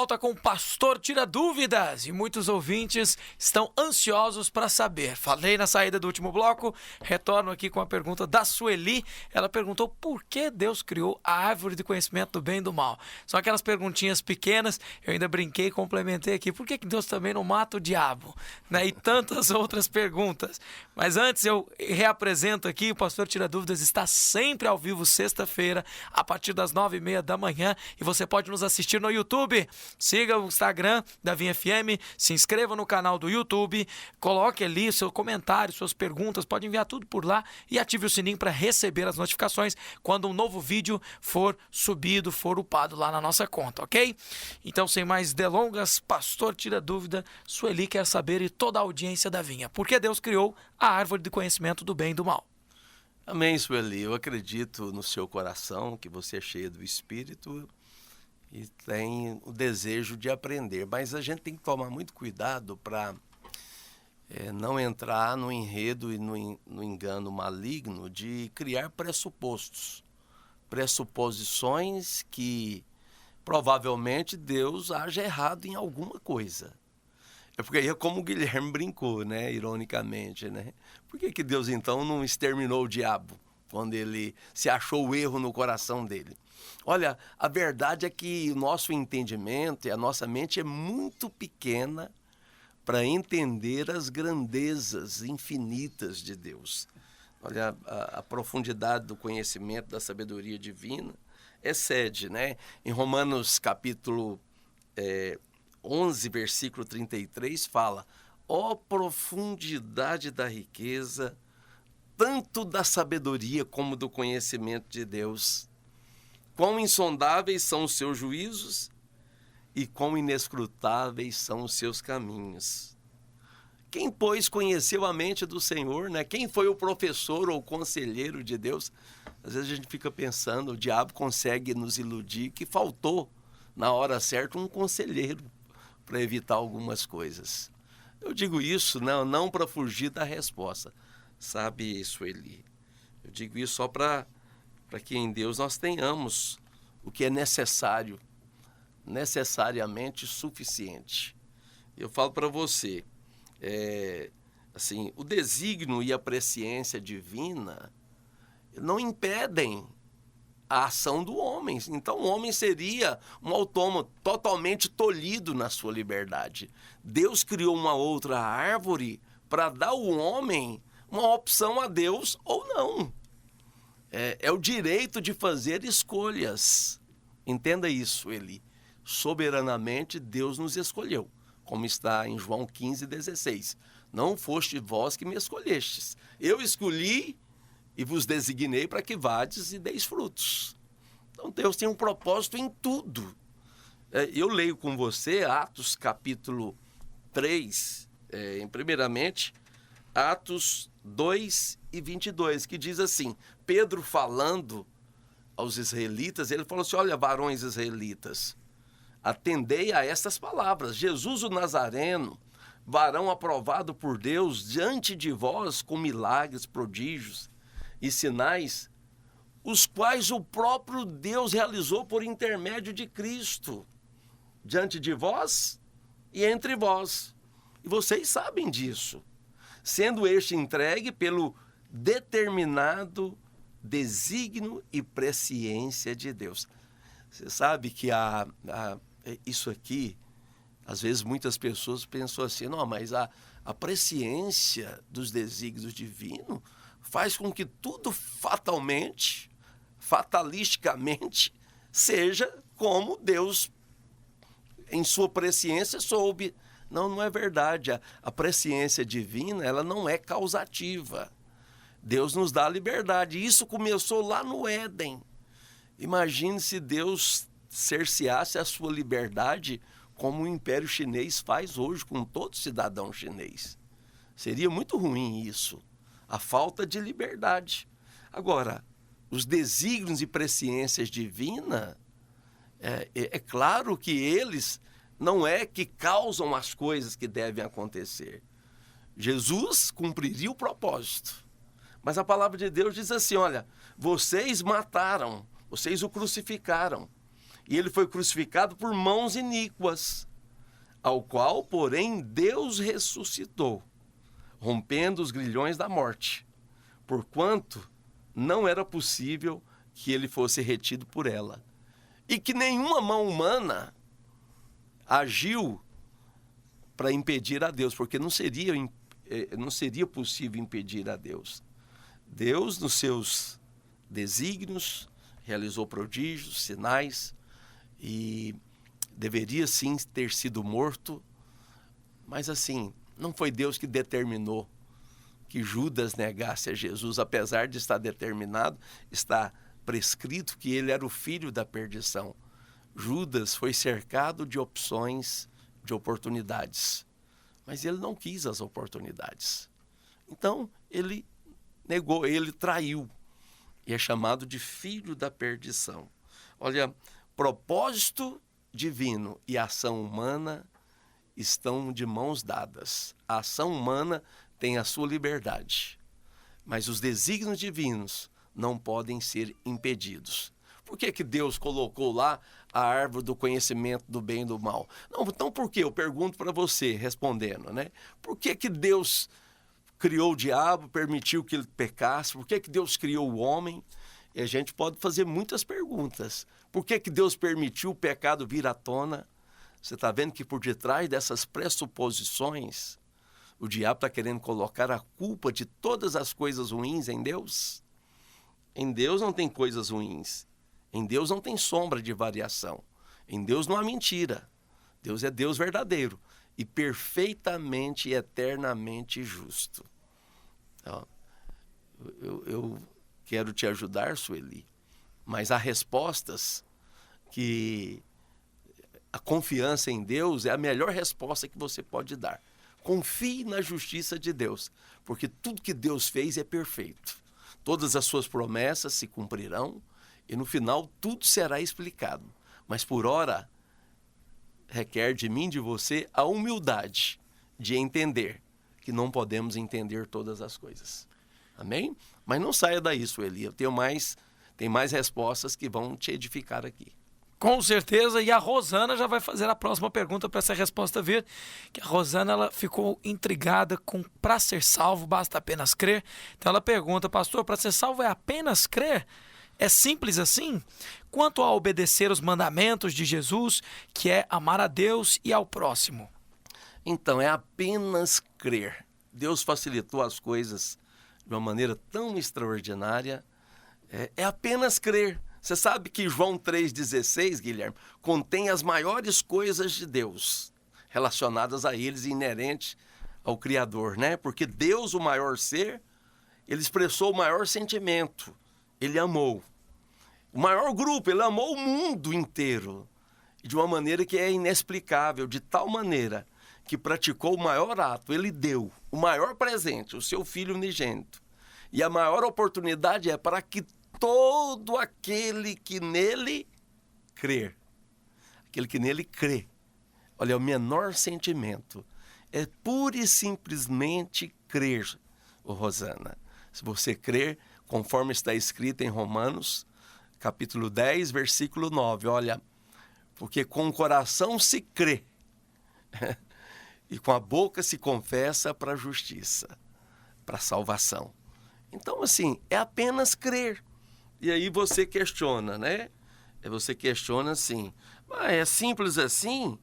volta com o Pastor Tira Dúvidas e muitos ouvintes estão ansiosos para saber. Falei na saída do último bloco, retorno aqui com a pergunta da Sueli. Ela perguntou por que Deus criou a árvore de conhecimento do bem e do mal. São aquelas perguntinhas pequenas, eu ainda brinquei e complementei aqui. Por que Deus também não mata o diabo? Né? E tantas outras perguntas. Mas antes eu reapresento aqui, o Pastor Tira Dúvidas está sempre ao vivo sexta-feira, a partir das 9h30 da manhã, e você pode nos assistir no YouTube. Siga o Instagram da Vinha FM, se inscreva no canal do YouTube, coloque ali seu comentário, suas perguntas, pode enviar tudo por lá e ative o sininho para receber as notificações quando um novo vídeo for subido, for upado lá na nossa conta, ok? Então, sem mais delongas, Pastor Tira Dúvida, Sueli quer saber e toda a audiência da Vinha, por que Deus criou a árvore de conhecimento do bem e do mal? Amém, Sueli. Eu acredito no seu coração, que você é cheio do Espírito e tem o desejo de aprender. Mas a gente tem que tomar muito cuidado para não entrar no enredo e no engano maligno de criar pressuposições que provavelmente Deus haja errado em alguma coisa. É porque aí é como o Guilherme brincou, né? Ironicamente, né? Por que Deus então não exterminou o diabo quando ele se achou o erro no coração dele? Olha, a verdade é que o nosso entendimento e a nossa mente é muito pequena para entender as grandezas infinitas de Deus. Olha, a profundidade do conhecimento, da sabedoria divina excede, né? Em Romanos capítulo 11, versículo 33, fala: ó profundidade da riqueza, tanto da sabedoria como do conhecimento de Deus. Quão insondáveis são os seus juízos e quão inescrutáveis são os seus caminhos. Quem, pois, conheceu a mente do Senhor, né? Quem foi o professor ou conselheiro de Deus? Às vezes a gente fica pensando, o diabo consegue nos iludir que faltou, na hora certa, um conselheiro para evitar algumas coisas. Eu digo isso não para fugir da resposta, sabe, Sueli? Eu digo isso só para que em Deus nós tenhamos o que é necessário, necessariamente suficiente. Eu falo para você, assim, o desígnio e a presciência divina não impedem a ação do homem. Então o homem seria um autômato totalmente tolhido na sua liberdade. Deus criou uma outra árvore para dar ao homem uma opção a Deus ou não. É o direito de fazer escolhas. Entenda isso, Eli. Soberanamente Deus nos escolheu, como está em João 15:16. Não foste vós que me escolhestes. Eu escolhi e vos designei para que vades e deis frutos. Então Deus tem um propósito em tudo. Eu leio com você Atos capítulo 3, primeiramente, Atos 2:22, que diz assim, Pedro falando aos israelitas, ele falou assim, olha, varões israelitas, atendei a estas palavras, Jesus o Nazareno, varão aprovado por Deus diante de vós com milagres, prodígios e sinais, os quais o próprio Deus realizou por intermédio de Cristo, diante de vós e entre vós. E vocês sabem disso, sendo este entregue pelo determinado desígnio e presciência de Deus. Você sabe que isso aqui, às vezes muitas pessoas pensam assim, não, mas a presciência dos desígnios divinos faz com que tudo fatalisticamente, seja como Deus, em sua presciência, soube. Não é verdade. A presciência divina, ela não é causativa. Deus nos dá a liberdade. Isso começou lá no Éden. Imagine se Deus cerceasse a sua liberdade como o Império Chinês faz hoje com todo cidadão chinês. Seria muito ruim isso. A falta de liberdade. Agora, os desígnios e presciências divinas, é claro que eles não é que causam as coisas que devem acontecer. Jesus cumpriria o propósito. Mas a palavra de Deus diz assim, olha, vocês mataram, vocês o crucificaram. e ele foi crucificado por mãos iníquas, ao qual, porém, Deus ressuscitou, rompendo os grilhões da morte, porquanto não era possível que ele fosse retido por ela, e que nenhuma mão humana agiu para impedir a Deus, porque não seria possível impedir a Deus. Deus, nos seus desígnios, realizou prodígios, sinais, e deveria sim ter sido morto, mas assim, não foi Deus que determinou que Judas negasse a Jesus, apesar de estar determinado, está prescrito que ele era o filho da perdição. Judas foi cercado de opções, de oportunidades, mas ele não quis as oportunidades. Então, ele negou, ele traiu, e é chamado de filho da perdição. Olha, propósito divino e ação humana estão de mãos dadas. A ação humana tem a sua liberdade, mas os desígnios divinos não podem ser impedidos. Por que Deus colocou lá a árvore do conhecimento do bem e do mal? Não, então por que? Eu pergunto para você, respondendo, né? Por que Deus criou o diabo, permitiu que ele pecasse? Por que Deus criou o homem? E a gente pode fazer muitas perguntas. Por que Deus permitiu o pecado vir à tona? Você está vendo que por detrás dessas pressuposições, o diabo está querendo colocar a culpa de todas as coisas ruins em Deus? Em Deus não tem coisas ruins. Em Deus não tem sombra de variação. Em Deus não há mentira. Deus é Deus verdadeiro e perfeitamente e eternamente justo. Então, eu quero te ajudar, Sueli, mas há respostas que a confiança em Deus é a melhor resposta que você pode dar. Confie na justiça de Deus, porque tudo que Deus fez é perfeito. Todas as suas promessas se cumprirão e no final tudo será explicado. Mas por ora, requer de mim, de você, a humildade de entender que não podemos entender todas as coisas. Amém? Mas não saia daí, Sueli. Tem mais respostas que vão te edificar aqui. Com certeza, e a Rosana já vai fazer a próxima pergunta para essa resposta vir, que a Rosana ela ficou intrigada com para ser salvo basta apenas crer. Então ela pergunta, pastor, para ser salvo é apenas crer? É simples assim? Quanto a obedecer os mandamentos de Jesus, que é amar a Deus e ao próximo? Então, é apenas crer. Deus facilitou as coisas de uma maneira tão extraordinária. É apenas crer. Você sabe que João 3,16, Guilherme, contém as maiores coisas de Deus relacionadas a eles e inerentes ao Criador, né? Porque Deus, o maior ser, ele expressou o maior sentimento. Ele amou. O maior grupo, ele amou o mundo inteiro. De uma maneira que é inexplicável, de tal maneira que praticou o maior ato. Ele deu o maior presente, o seu Filho unigênito. E a maior oportunidade é para que todo aquele que nele crer. Aquele que nele crê. Olha, o menor sentimento é pura e simplesmente crer, Rosana. Se você crer, conforme está escrito em Romanos, capítulo 10, versículo 9. Olha, porque com o coração se crê e com a boca se confessa para a justiça, para a salvação. Então, assim, é apenas crer. E aí você questiona, né? Você questiona assim, mas é simples assim?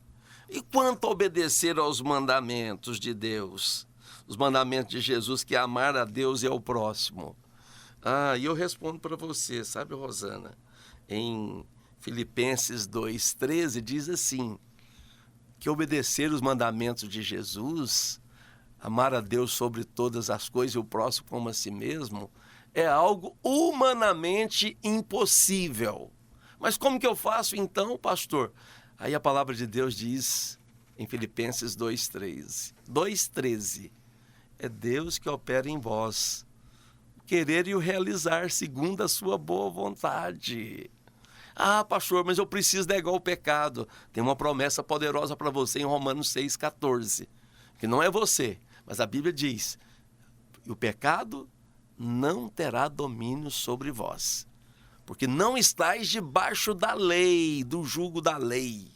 E quanto a obedecer aos mandamentos de Deus? Os mandamentos de Jesus, que é amar a Deus e ao próximo. E eu respondo para você, sabe, Rosana? Em Filipenses 2,13 diz assim, que obedecer os mandamentos de Jesus, amar a Deus sobre todas as coisas e o próximo como a si mesmo, é algo humanamente impossível. Mas como que eu faço então, pastor? Aí a palavra de Deus diz em Filipenses 2,13, é Deus que opera em vós, o querer e o realizar segundo a sua boa vontade. Pastor, mas eu preciso negar o pecado. Tem uma promessa poderosa para você em Romanos 6,14, que não é você, mas a Bíblia diz, o pecado não terá domínio sobre vós, Porque não estáis debaixo da lei, do jugo da lei.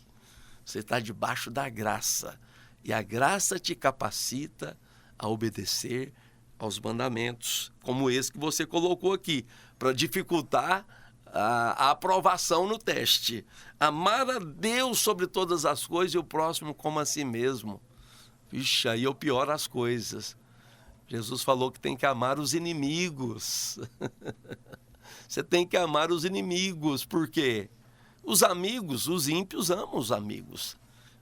Você está debaixo da graça. E a graça te capacita a obedecer aos mandamentos, como esse que você colocou aqui, para dificultar a aprovação no teste. Amar a Deus sobre todas as coisas e o próximo como a si mesmo. Vixe, aí eu pioro as coisas. Jesus falou que tem que amar os inimigos. Você tem que amar os inimigos, por quê? Os amigos, os ímpios amam os amigos.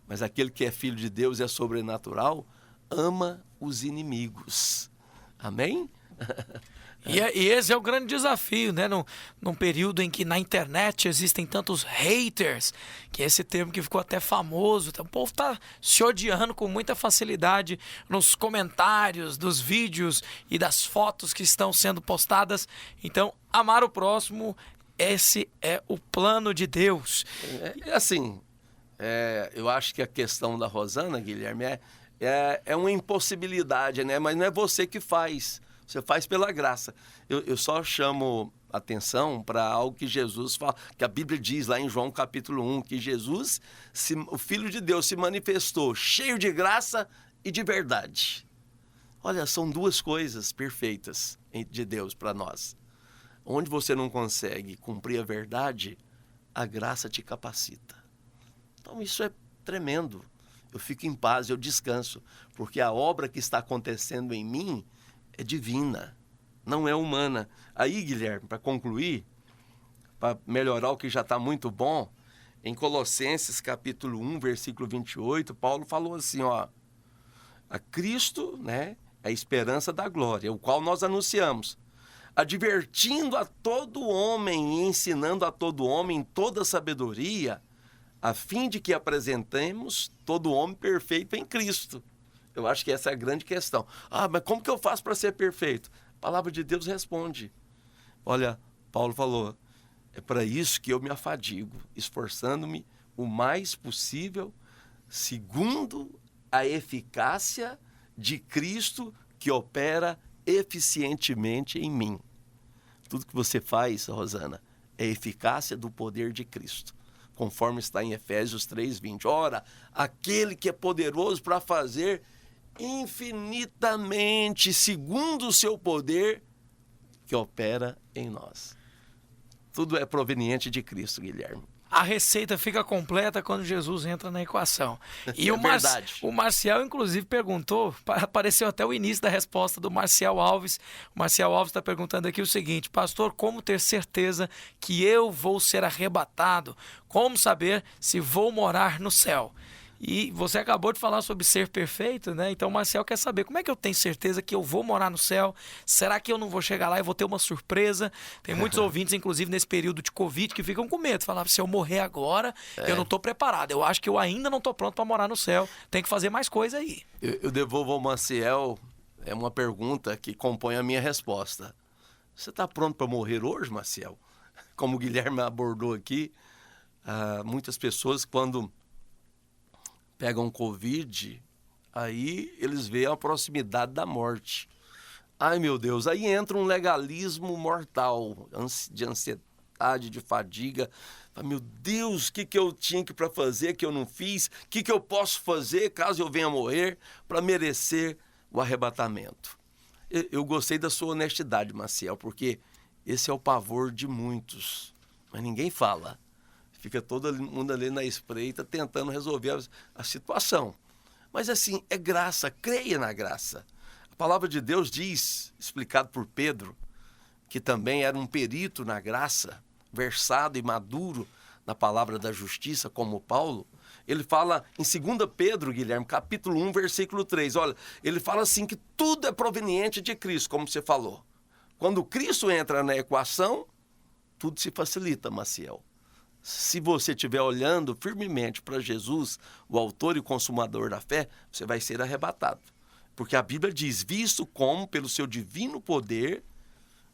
Mas aquele que é filho de Deus e é sobrenatural, ama os inimigos. Amém? E esse é o grande desafio, né? Num período em que na internet existem tantos haters, que é esse termo que ficou até famoso. Então, o povo está se odiando com muita facilidade nos comentários dos vídeos e das fotos que estão sendo postadas. Então, amar o próximo, esse é o plano de Deus. Eu acho que a questão da Rosana, Guilherme, é uma impossibilidade, né? Mas não é você que faz. Você faz pela graça. Eu só chamo atenção para algo que Jesus fala, que a Bíblia diz lá em João capítulo 1, que Jesus, o Filho de Deus, se manifestou cheio de graça e de verdade. Olha, são duas coisas perfeitas de Deus para nós. Onde você não consegue cumprir a verdade, a graça te capacita. Então isso é tremendo. Eu fico em paz, eu descanso, porque a obra que está acontecendo em mim é divina, não é humana. Aí, Guilherme, para concluir, para melhorar o que já está muito bom, em Colossenses capítulo 1, versículo 28, Paulo falou assim, ó, a Cristo, né, é a esperança da glória, o qual nós anunciamos, advertindo a todo homem e ensinando a todo homem toda sabedoria, a fim de que apresentemos todo homem perfeito em Cristo. Eu acho que essa é a grande questão. Mas como que eu faço para ser perfeito? A palavra de Deus responde. Olha, Paulo falou, é para isso que eu me afadigo, esforçando-me o mais possível, segundo a eficácia de Cristo que opera eficientemente em mim. Tudo que você faz, Rosana, é eficácia do poder de Cristo, conforme está em Efésios 3:20. Ora, aquele que é poderoso para fazer infinitamente, segundo o seu poder, que opera em nós. Tudo é proveniente de Cristo, Guilherme. A receita fica completa quando Jesus entra na equação. E verdade. O Marcial, inclusive, perguntou, apareceu até o início da resposta do Marcial Alves. O Marcial Alves está perguntando aqui o seguinte: pastor, como ter certeza que eu vou ser arrebatado? Como saber se vou morar no céu? E você acabou de falar sobre ser perfeito, né? Então o Marcel quer saber, como é que eu tenho certeza que eu vou morar no céu? Será que eu não vou chegar lá e vou ter uma surpresa? Tem muitos ouvintes, inclusive nesse período de Covid, que ficam com medo. Falavam, se eu morrer agora, eu não estou preparado. Eu acho que eu ainda não estou pronto para morar no céu. Tem que fazer mais coisa aí. Eu devolvo ao Maciel uma pergunta que compõe a minha resposta. Você está pronto para morrer hoje, Maciel? Como o Guilherme abordou aqui, muitas pessoas, quando pegam Covid, aí eles veem a proximidade da morte. Ai, meu Deus, aí entra um legalismo mortal, de ansiedade, de fadiga. Meu Deus, o que eu tinha para fazer que eu não fiz? O que eu posso fazer caso eu venha morrer para merecer o arrebatamento? Eu gostei da sua honestidade, Maciel, porque esse é o pavor de muitos, mas ninguém fala. Fica todo mundo ali na espreita tentando resolver a situação. Mas assim, é graça, creia na graça. A palavra de Deus diz, explicado por Pedro, que também era um perito na graça, versado e maduro na palavra da justiça, como Paulo. Ele fala em 2 Pedro, Guilherme, capítulo 1, versículo 3. Olha, ele fala assim que tudo é proveniente de Cristo, como você falou. Quando Cristo entra na equação, tudo se facilita, Maciel. Se você estiver olhando firmemente para Jesus, o autor e consumador da fé, você vai ser arrebatado. Porque a Bíblia diz, visto como, pelo seu divino poder,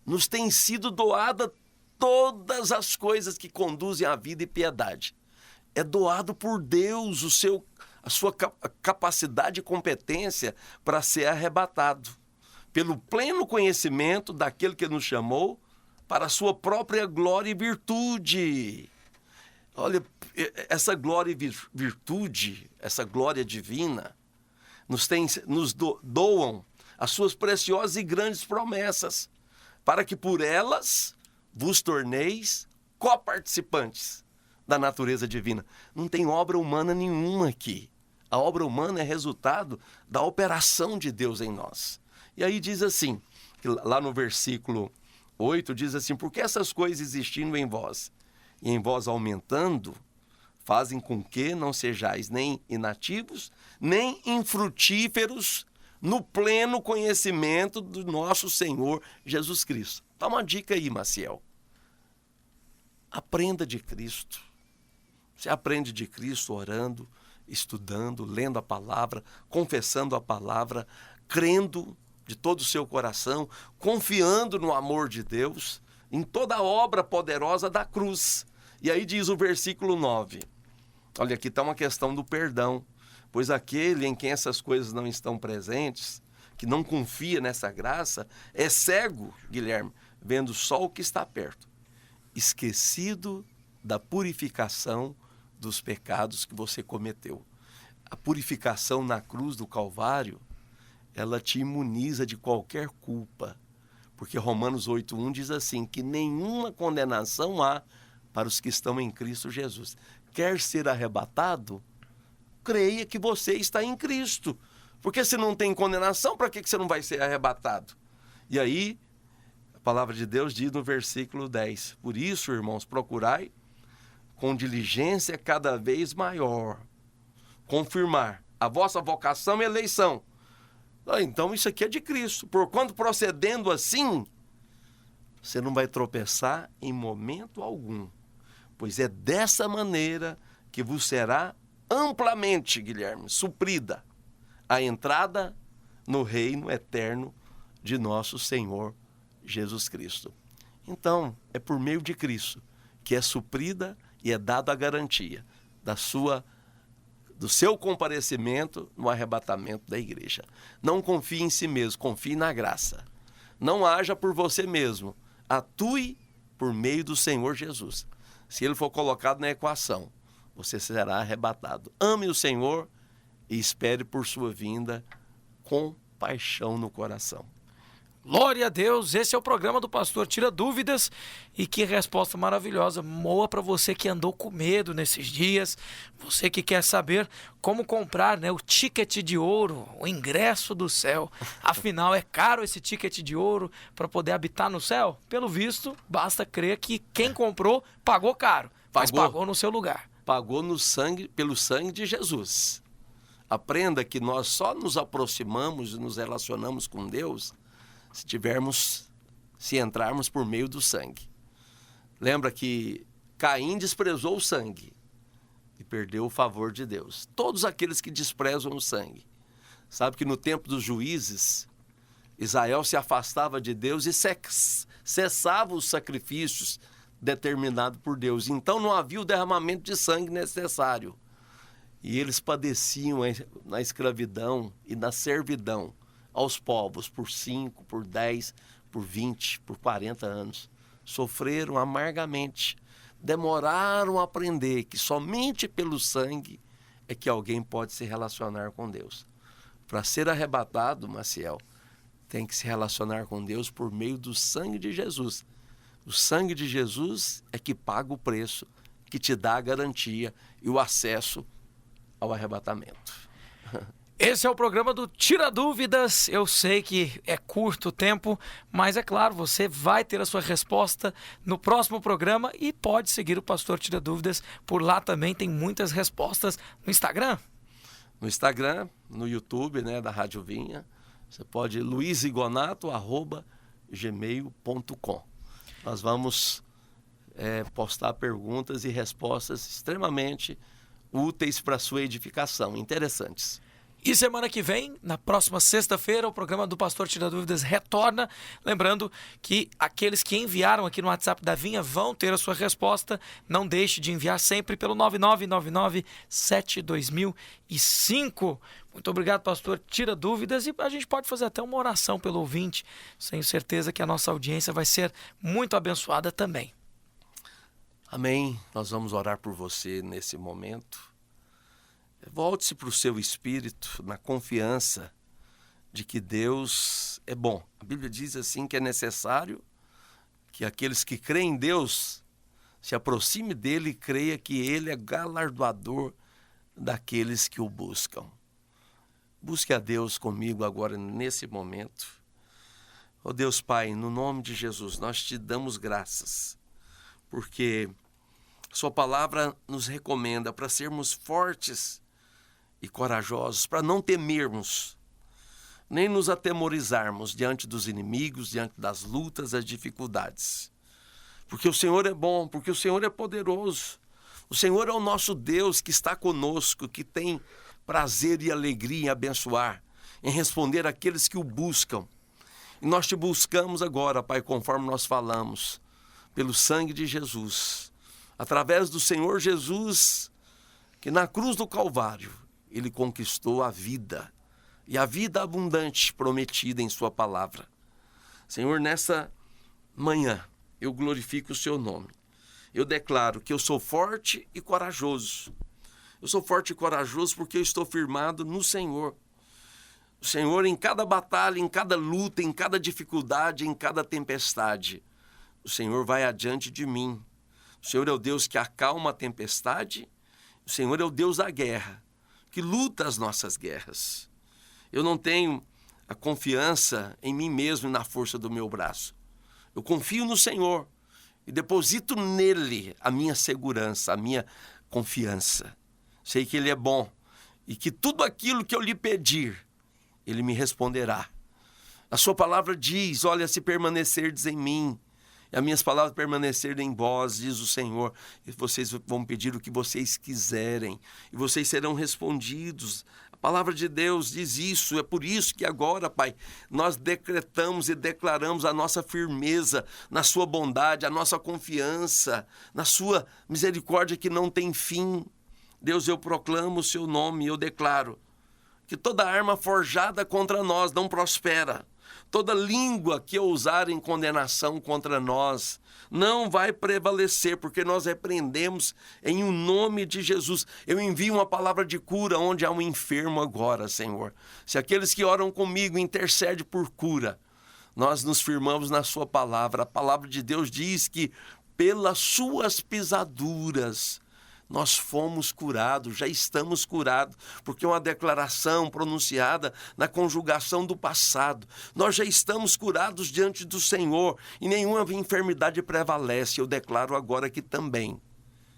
nos tem sido doada todas as coisas que conduzem à vida e piedade. É doado por Deus a sua capacidade e competência para ser arrebatado. Pelo pleno conhecimento daquele que nos chamou para a sua própria glória e virtude. Olha, essa glória e virtude, essa glória divina, nos doam as suas preciosas e grandes promessas, para que por elas vos torneis coparticipantes da natureza divina. Não tem obra humana nenhuma aqui. A obra humana é resultado da operação de Deus em nós. E aí diz assim, lá no versículo 8, diz assim: porque essas coisas existindo em vós, e em vós aumentando, fazem com que não sejais nem inativos, nem infrutíferos no pleno conhecimento do nosso Senhor Jesus Cristo. Dá uma dica aí, Maciel. Aprenda de Cristo. Você aprende de Cristo orando, estudando, lendo a palavra, confessando a palavra, crendo de todo o seu coração, confiando no amor de Deus, em toda a obra poderosa da cruz. E aí diz o versículo 9. Olha, aqui está uma questão do perdão. Pois aquele em quem essas coisas não estão presentes, que não confia nessa graça, é cego, Guilherme, vendo só o que está perto, esquecido da purificação dos pecados que você cometeu. A purificação na cruz do Calvário, ela te imuniza de qualquer culpa. Porque Romanos 8:1 diz assim, que nenhuma condenação há para os que estão em Cristo Jesus. Quer ser arrebatado? Creia que você está em Cristo. Porque se não tem condenação, para que você não vai ser arrebatado? E aí, a palavra de Deus diz no versículo 10, por isso, irmãos, procurai com diligência cada vez maior confirmar a vossa vocação e eleição. Então isso aqui é de Cristo. Porquanto procedendo assim, você não vai tropeçar em momento algum. Pois é dessa maneira que vos será amplamente, Guilherme, suprida a entrada no reino eterno de nosso Senhor Jesus Cristo. Então, é por meio de Cristo que é suprida e é dada a garantia do seu comparecimento no arrebatamento da igreja. Não confie em si mesmo, confie na graça. Não haja por você mesmo, atue por meio do Senhor Jesus. Se ele for colocado na equação, você será arrebatado. Ame o Senhor e espere por sua vinda com paixão no coração. Glória a Deus, esse é o programa do Pastor Tira Dúvidas. E que resposta maravilhosa, moa para você que andou com medo nesses dias, você que quer saber como comprar, o ticket de ouro, o ingresso do céu. Afinal, é caro esse ticket de ouro para poder habitar no céu? Pelo visto, basta crer que quem comprou pagou caro, mas pagou no seu lugar. Pagou pelo sangue de Jesus. Aprenda que nós só nos aproximamos e nos relacionamos com Deus se entrarmos por meio do sangue. Lembra que Caim desprezou o sangue e perdeu o favor de Deus. Todos aqueles que desprezam o sangue. Sabe que no tempo dos juízes, Israel se afastava de Deus e cessava os sacrifícios determinados por Deus. Então não havia o derramamento de sangue necessário. E eles padeciam na escravidão e na servidão aos povos por 5, por 10, por 20, por 40 anos. Sofreram amargamente. Demoraram a aprender que somente pelo sangue é que alguém pode se relacionar com Deus. Para ser arrebatado, Maciel, tem que se relacionar com Deus por meio do sangue de Jesus. O sangue de Jesus é que paga o preço, que te dá a garantia e o acesso ao arrebatamento. Esse é o programa do Tira Dúvidas. Eu sei que é curto o tempo, mas é claro, você vai ter a sua resposta no próximo programa e pode seguir o Pastor Tira Dúvidas. Por lá também tem muitas respostas no Instagram. No Instagram, no YouTube, da Rádio Vinha, você pode luizigonato@gmail.com. Nós vamos postar perguntas e respostas extremamente úteis para a sua edificação, interessantes. E semana que vem, na próxima sexta-feira, o programa do Pastor Tira Dúvidas retorna. Lembrando que aqueles que enviaram aqui no WhatsApp da Vinha vão ter a sua resposta. Não deixe de enviar sempre pelo 9999-72005. Muito obrigado, Pastor Tira Dúvidas. E a gente pode fazer até uma oração pelo ouvinte. Tenho certeza que a nossa audiência vai ser muito abençoada também. Amém. Nós vamos orar por você nesse momento. Volte-se para o seu espírito na confiança de que Deus é bom. A Bíblia diz assim que é necessário que aqueles que creem em Deus se aproxime dele e creia que ele é galardoador daqueles que o buscam. Busque a Deus comigo agora nesse momento. Ó Deus Pai, no nome de Jesus, nós te damos graças, porque sua palavra nos recomenda para sermos fortes e corajosos, para não temermos, nem nos atemorizarmos diante dos inimigos, diante das lutas, das dificuldades. Porque o Senhor é bom, porque o Senhor é poderoso. O Senhor é o nosso Deus que está conosco, que tem prazer e alegria em abençoar, em responder àqueles que o buscam. E nós te buscamos agora, Pai, conforme nós falamos, pelo sangue de Jesus, através do Senhor Jesus, que na cruz do Calvário, ele conquistou a vida, e a vida abundante prometida em sua palavra. Senhor, nessa manhã, eu glorifico o seu nome. Eu declaro que eu sou forte e corajoso. Eu sou forte e corajoso porque eu estou firmado no Senhor. O Senhor, em cada batalha, em cada luta, em cada dificuldade, em cada tempestade, o Senhor vai adiante de mim. O Senhor é o Deus que acalma a tempestade. O Senhor é o Deus da guerra, que luta as nossas guerras. Eu não tenho a confiança em mim mesmo e na força do meu braço. Eu confio no Senhor e deposito nele a minha segurança, a minha confiança. Sei que ele é bom e que tudo aquilo que eu lhe pedir, ele me responderá. A sua palavra diz, olha, se permanecerdes em mim, e as minhas palavras permanecerem em vós, diz o Senhor, e vocês vão pedir o que vocês quiserem, e vocês serão respondidos. A palavra de Deus diz isso, é por isso que agora, Pai, nós decretamos e declaramos a nossa firmeza na sua bondade, a nossa confiança, na sua misericórdia que não tem fim. Deus, eu proclamo o seu nome, eu declaro que toda arma forjada contra nós não prospera. Toda língua que ousar em condenação contra nós não vai prevalecer, porque nós repreendemos em o nome de Jesus. Eu envio uma palavra de cura onde há um enfermo agora, Senhor. Se aqueles que oram comigo intercedem por cura, nós nos firmamos na sua palavra. A palavra de Deus diz que pelas suas pisaduras nós fomos curados, já estamos curados, porque é uma declaração pronunciada na conjugação do passado. Nós já estamos curados diante do Senhor e nenhuma enfermidade prevalece. Eu declaro agora que também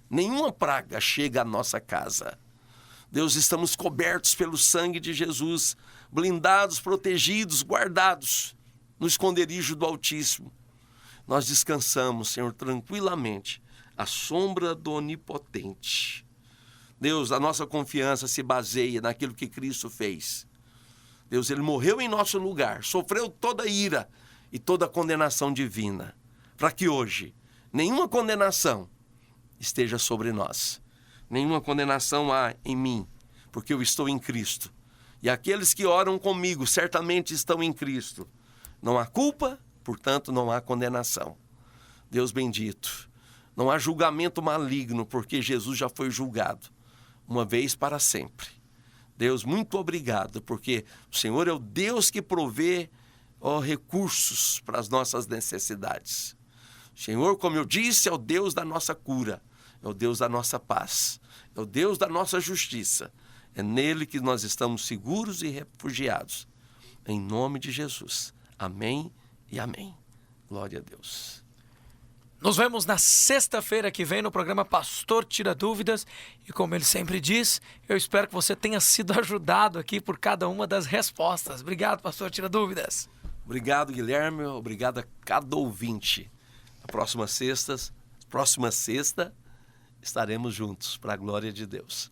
nenhuma praga chega à nossa casa. Deus, estamos cobertos pelo sangue de Jesus, blindados, protegidos, guardados no esconderijo do Altíssimo. Nós descansamos, Senhor, tranquilamente, à sombra do Onipotente. Deus, a nossa confiança se baseia naquilo que Cristo fez. Deus, ele morreu em nosso lugar, sofreu toda a ira e toda a condenação divina, para que hoje nenhuma condenação esteja sobre nós. Nenhuma condenação há em mim, porque eu estou em Cristo. E aqueles que oram comigo certamente estão em Cristo. Não há culpa, portanto não há condenação. Deus bendito. Não há julgamento maligno, porque Jesus já foi julgado, uma vez para sempre. Deus, muito obrigado, porque o Senhor é o Deus que provê recursos para as nossas necessidades. O Senhor, como eu disse, é o Deus da nossa cura, é o Deus da nossa paz, é o Deus da nossa justiça. É nele que nós estamos seguros e refugiados. Em nome de Jesus. Amém e amém. Glória a Deus. Nos vemos na sexta-feira que vem no programa Pastor Tira Dúvidas. E como ele sempre diz, eu espero que você tenha sido ajudado aqui por cada uma das respostas. Obrigado, Pastor Tira Dúvidas. Obrigado, Guilherme. Obrigado a cada ouvinte. Na próxima sexta, estaremos juntos para a glória de Deus.